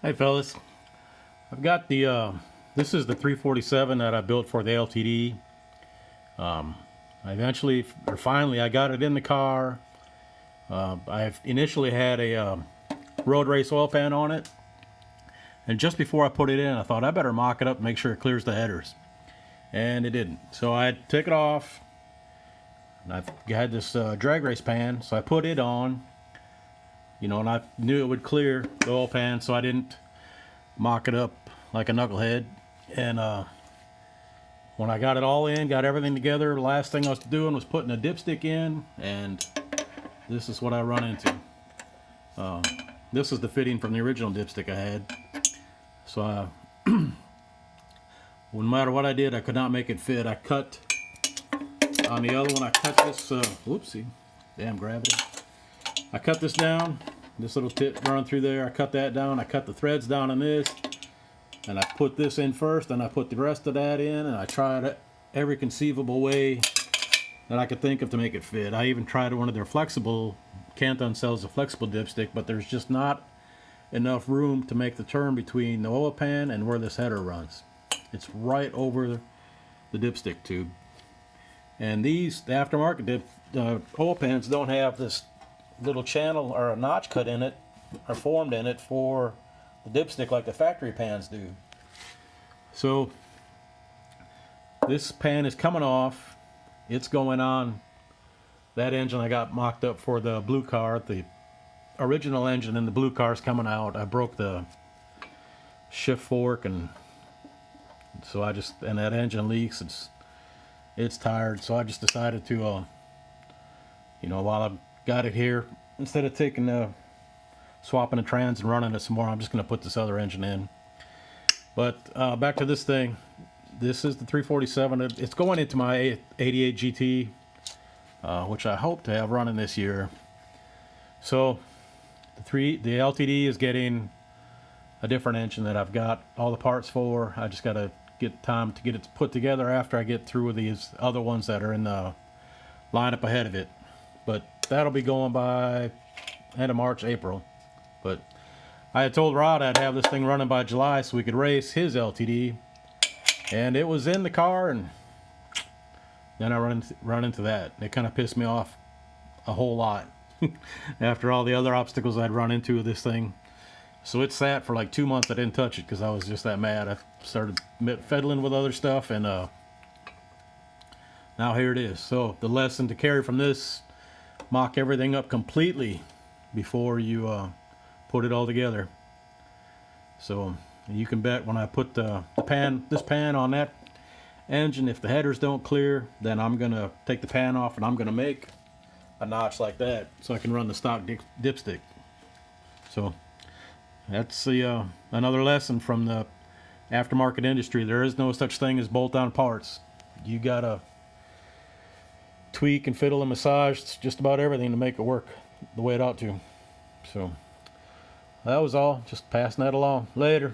Hey fellas, I've got the this is the 347 that I built for the LTD. I eventually, or finally, I got it in the car. I've initially had a road race oil pan on it, and just before I put it in, I thought I better mock it up and make sure it clears the headers, and it didn't. So I took it off, and I've had this drag race pan, so I put it on. And I knew it would clear the oil pan, so I didn't mock it up like a knucklehead. And when I got it all in, got everything together, the last thing I was doing was putting a dipstick in, and this is what I run into. This is the fitting from the original dipstick I had. So no matter what I did, I could not make it fit. I cut on the other one. I cut this. Whoopsie, damn gravity. I cut this down, this little tip running through there. I cut that down. I cut the threads down on this, and I put this in first, and I put the rest of that in, and I tried every conceivable way that I could think of to make it fit. I even tried one of their flexible, Canton sells a flexible dipstick, but there's just not enough room to make the turn between the oil pan and where this header runs. It's right over the dipstick tube. And the aftermarket oil pans don't have this little channel or a notch cut in it or formed in it for the dipstick like the factory pans do. So this pan is coming off. It's going on that engine I got mocked up for the blue car. The original engine in the blue car is coming out. I broke the shift fork, and so and that engine leaks. It's tired, so I just decided to while I've got it here, instead of swapping the trans and running it some more, I'm just going to put this other engine in. But back to this thing. This is the 347. It's going into my 88 GT, which I hope to have running this year. So the LTD is getting a different engine that I've got all the parts for. I just got to get time to get it put together after I get through with these other ones that are in the lineup ahead of it. But that'll be going by end of March, April. But I had told Rod I'd have this thing running by July so we could race his LTD, and it was in the car, and then I run into that. It kind of pissed me off a whole lot after all the other obstacles I'd run into with this thing. So it sat for like 2 months. I didn't touch it because I was just that mad. I started fiddling with other stuff, and now here it is. So the lesson to carry from this: mock everything up completely before you put it all together. So you can bet when I put this pan on that engine, if the headers don't clear, then I'm gonna take the pan off and I'm gonna make a notch like that so I can run the stock dipstick. So that's another lesson from the aftermarket industry. There is no such thing as bolt-on parts. You gotta tweak and fiddle and massage just about everything to make it work the way it ought to. So that was all. Just passing that along. Later.